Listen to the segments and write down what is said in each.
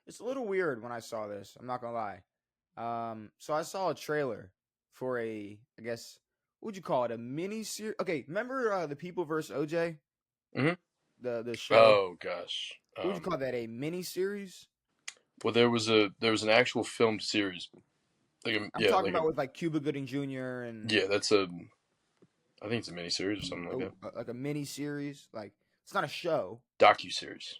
it's a little weird when I saw this. I'm not gonna lie. So I saw a trailer for I guess, what would you call it? A mini series? Okay, remember the People versus OJ, Hmm. the show? Oh gosh. What would you call that? A mini series? Well, there was an actual filmed series. I'm talking about with like Cuba Gooding Jr. and yeah, that's a I think it's a miniseries or something like that. like a mini series. Like it's not a show, Docu series,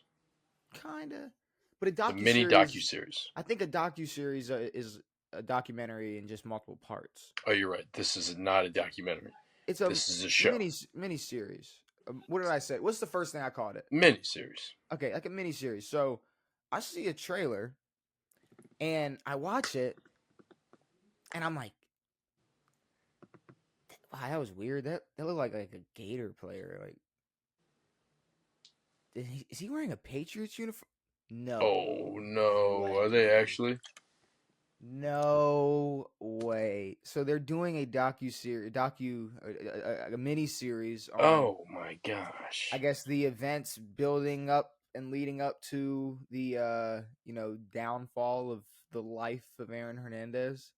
kinda, but a the docu mini docu series. series. I think a docu series is a documentary in just multiple parts. Oh, you're right. This is not a documentary. It's a This is a show. mini series. What did I say? What's the first thing I called it? Miniseries. Okay, like a mini series. So I see a trailer and I watch it and I'm like, wow, that was weird. That looked like a Gator player. Like, is he wearing a Patriots uniform? Oh No no, are they way. actually? No way. So they're doing a a mini series on, Oh my gosh. I guess, the events building up and leading up to the downfall of the life of Aaron Hernandez.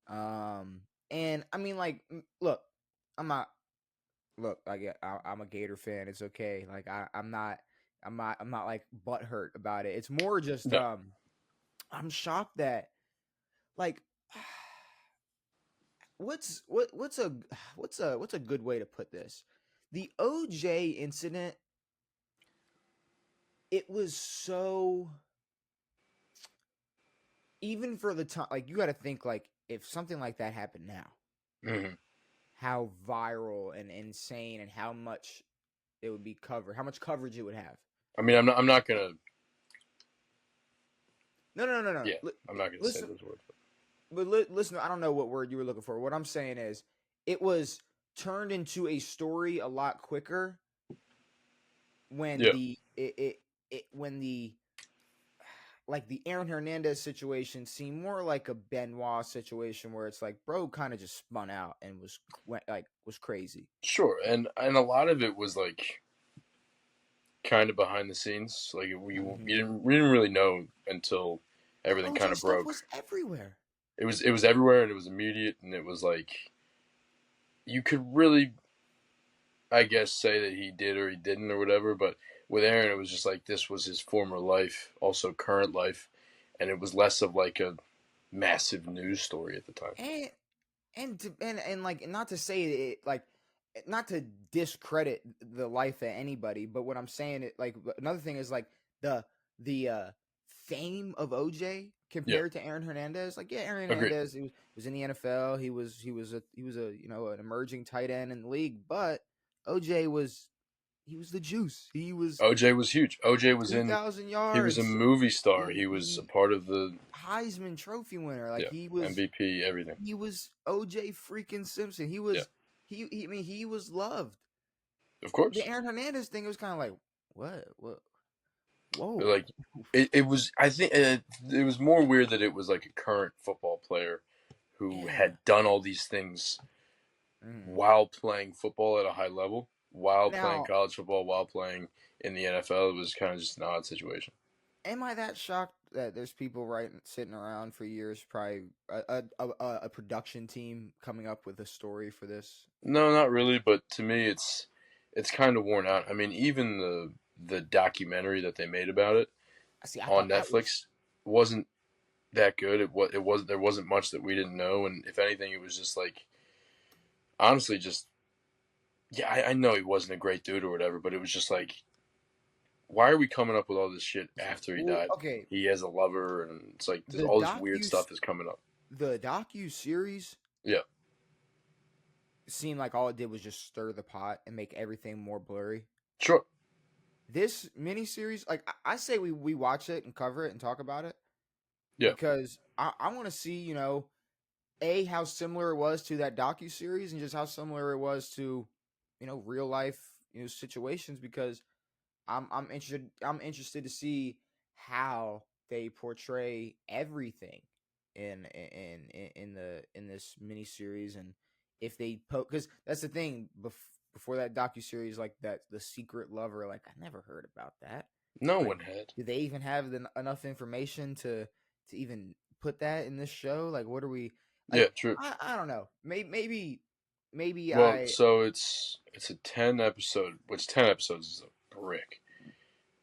And I mean, like, look, I'm not. Look, I'm a Gator fan. It's okay. Like, I'm not like butthurt about it. It's more just No. I'm shocked that, like, what's a good way to put this? The OJ incident, it was so, even for the time, like, you got to think, like, if something like that happened now, Hmm. how viral and insane and how much it would be covered, how much coverage it would have. I mean, I'm not gonna. No. Yeah, I'm not gonna say Listen, those words. but listen. I don't know what word you were looking for. What I'm saying is, it was turned into a story a lot quicker when Yeah, when the like the Aaron Hernandez situation seemed more like a Benoit situation where it's like bro kind of just spun out and was crazy. sure. And a lot of it was like kind of behind the scenes. Like Hmm. we didn't really know until The everything kind OJ of stuff broke. was everywhere. It was everywhere and it was immediate and it was like you could really I guess say that he did or he didn't or whatever. But with Aaron, it was just like this was his former life, also current life, and it was less of like a massive news story at the time. And like, not to say it, like, not to discredit the life of anybody, but what I'm saying, it like, another thing is like the the fame of OJ Yeah, compared to Aaron Hernandez. Like, yeah, Aaron agreed. Hernandez, was in the NFL. He was a an emerging tight end in the league, but OJ was, he was the juice. He was OJ was huge. OJ was in. 2,000 He was a yards. movie star. He was a He part of the Heisman Trophy winner. Like, yeah MVP everything. he was OJ freaking Simpson. He Yeah, was I mean, he was loved. of The course. Aaron Hernandez thing was kind of like, what, But whoa. like it was. I think it was more weird that it was like a current football player who Yeah. had done all these things Mm. while playing football at a high level, while playing Now, college football, while playing in the NFL. It was kind of just an odd situation. am I that shocked that there's people sitting around for years, probably a production team coming up with a story for this? No, not really. But to me, it's kind of worn out. I mean, even the documentary that they made about it I see. I on thought that was, Netflix wasn't that good. It was there wasn't much that we didn't know, and if anything, it was just like honestly, just yeah. I know he wasn't a great dude or whatever, but it was just like, why are we coming up with all this shit after he well, died? okay. He has a lover, and it's like there's The all this weird docu stuff that's coming up. the docu series Yeah, seemed like all it did was just stir the pot and make everything more blurry. sure. This miniseries, like, I say we watch it and cover it and talk about it Yeah, because I want to see, how similar it was to that docu series and just how similar it was to, real life, situations, because I'm interested to see how they portray everything in this mini series, and if they because that's the thing, before that docu series, like, that the secret lover, like, I never heard about that. No Like, one had. do they even have enough information to even put that in this show? Like, what are we Yeah, like? true. I don't know. Maybe Well, I so it's a 10 episode, which 10 episodes is a brick.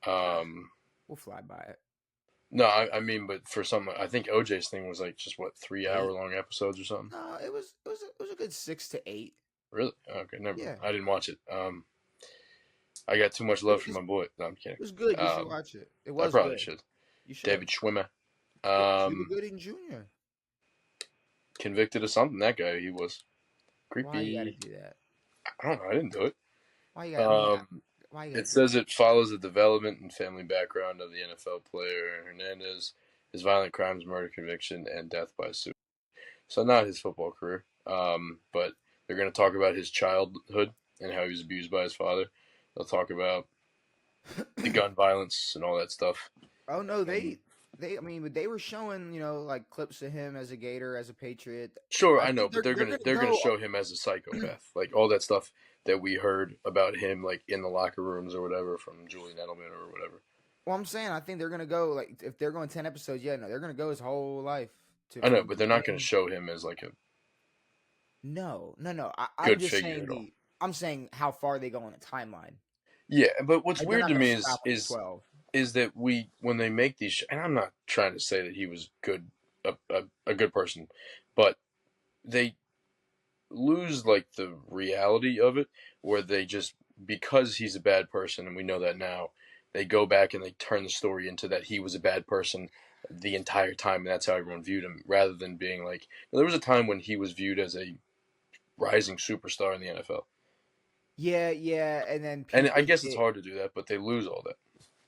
uh, Um, we'll fly by it. no, I mean, but for some, I think OJ's thing was like just what 3 hour Eight? long episodes or something. No, it was a good 6 to 8. Really? Okay, never mind. Yeah, I didn't watch it. I got too much love for my boy. No, I'm kidding. it was good. You should Um, watch it. It I was probably good. should. You should. David Schwimmer. Cuba Um, Gooding Jr. convicted of something. That guy, he was Why you got to creepy. do that? I don't know. I didn't do it. Why you got? I mean, Um, why you got it to do says that? it follows the development and family background of the NFL player Aaron Hernandez, his violent crimes, murder conviction, and death by suicide. So not his football career, but they're going to talk about his childhood and how he was abused by his father. They'll talk about the gun violence and all that stuff. Oh no, And I mean, but they were showing, like clips of him as a Gator, as a Patriot. sure, I I know, think but they're gonna they're gonna go. show him as a psychopath, like all that stuff that we heard about him, like in the locker rooms or whatever, from Julian Edelman or whatever. Well, I'm saying I think they're gonna go like if they're going 10 episodes. Yeah, no, they're gonna go his whole life to I know, from but they're not going to beginning. show him as like a No. I'm good just figure saying at all. I'm saying how far they go on the timeline. Yeah, but what's Like they're weird not to gonna me stop at 12. is that we when they make these, and I'm not trying to say that he was good, a good person, but they lose like the reality of it, where they just because he's a bad person, and we know that now, they go back and they turn the story into that he was a bad person the entire time, and that's how everyone viewed him, rather than being like there was a time when he was viewed as a rising superstar in the NFL. Yeah, and then And I people guess it's did hard to do that, but they lose all that.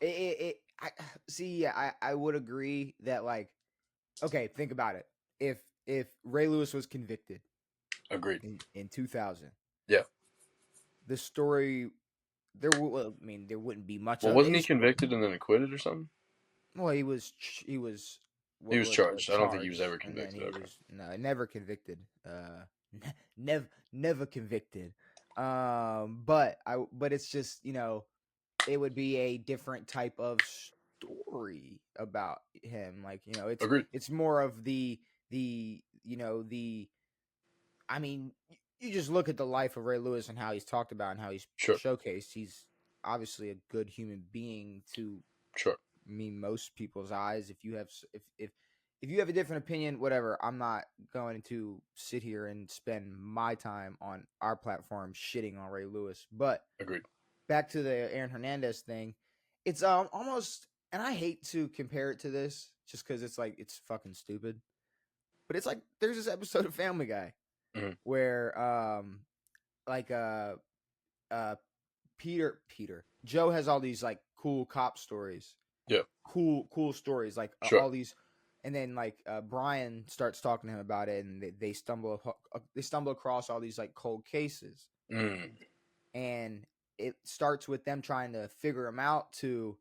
I see. Yeah, I would agree that like okay, think about it. If Ray Lewis was convicted Agreed. in 2000, Yeah. the story well, I mean there wouldn't be much Well, of wasn't he his story. convicted and then acquitted or something? Well, he was He what was was charged. I don't think he was charged, ever and then convicted. he Okay. was no, never convicted. Never convicted. But it's just it would be a different type of story about him. Like Agreed. it's more of the I mean, you just look at the life of Ray Lewis and how he's talked about and how he's Sure. showcased. He's obviously a good human being to Sure. most people's eyes. If you have if you have a different opinion, whatever, I'm not going to sit here and spend my time on our platform shitting on Ray Lewis. But Agreed. back to the Aaron Hernandez thing, it's almost, and I hate to compare it to this just because it's like it's fucking stupid. But it's like there's this episode of Family Guy Hmm. where like uh Peter Joe has all these like cool cop stories, Yeah. cool stories, like Sure. all these, and then like Brian starts talking to him about it, and they stumble across all these like cold cases, Mm. and it starts with them trying to figure them out to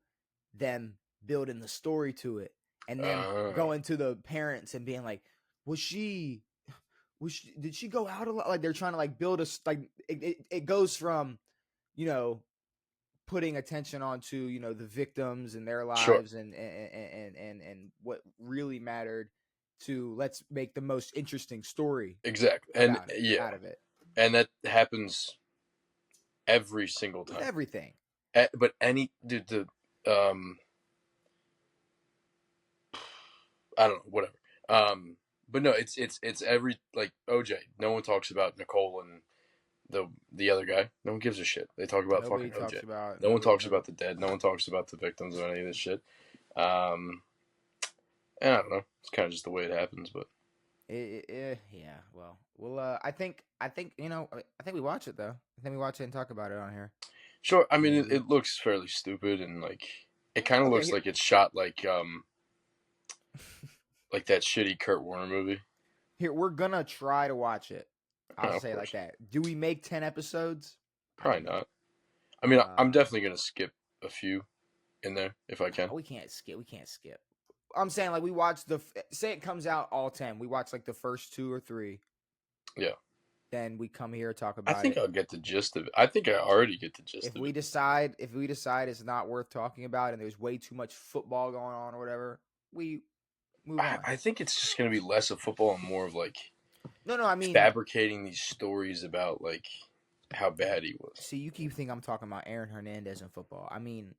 them building the story to it, and them Uh, going to the parents and being like, was she did she go out a lot? Like they're trying to like build like it goes from you know putting attention onto the victims and their sure. lives and what really mattered to let's make the most interesting story Exactly. And about it yeah, out of it and that happens every single with time. everything. But any dude, the I don't know, whatever. But no, it's every like OJ. No one talks about Nicole and the other guy. No one gives a shit. They talk about Nobody fucking talks OJ. about No one nobody talks no about the dead. No one talks about the victims of any of this shit. Um, and I don't know. It's kind of just the way it happens. But yeah, well I think I think we watch it though. I think we watch it and talk about it on here. sure. I mean, Maybe. it looks fairly stupid and like it kind of Okay, looks here. like it's shot like that shitty Kurt Warner movie. Here, we're gonna try to watch it. I'll Of say it like course, that. Do we make 10 episodes? I probably don't know. not. I mean, I'm Uh definitely gonna skip a few in there if I can. we can't skip. We can't skip. I'm saying like we watch say it comes out all 10. We watch like the first 2 or 3 Yeah. then we come here talk I about think it. I'll get the gist of it. I think I already get the gist If of we it. decide it's not worth talking about and there's way too much football going on or whatever, we move on. I think it's just going to be less of football and more of like No, I mean, fabricating these stories about like how bad he was. see, you keep thinking I'm talking about Aaron Hernandez and football. I mean,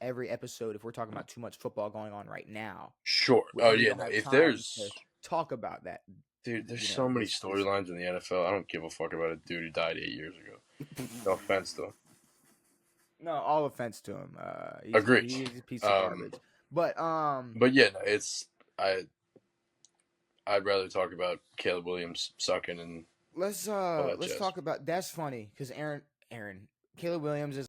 every episode, if we're talking about too much football going on right now, Sure. we, Oh we yeah. don't No. have If time there's to talk about that. dude, there's so many This storylines in the NFL. I don't give a fuck about a dude who died 8 years ago. No offense to him. No, all offense to him. Agreed. He's a piece of garbage. But But yeah, no, it's I'd rather talk about Caleb Williams sucking and all that let's jazz. talk about that's funny because Caleb Williams is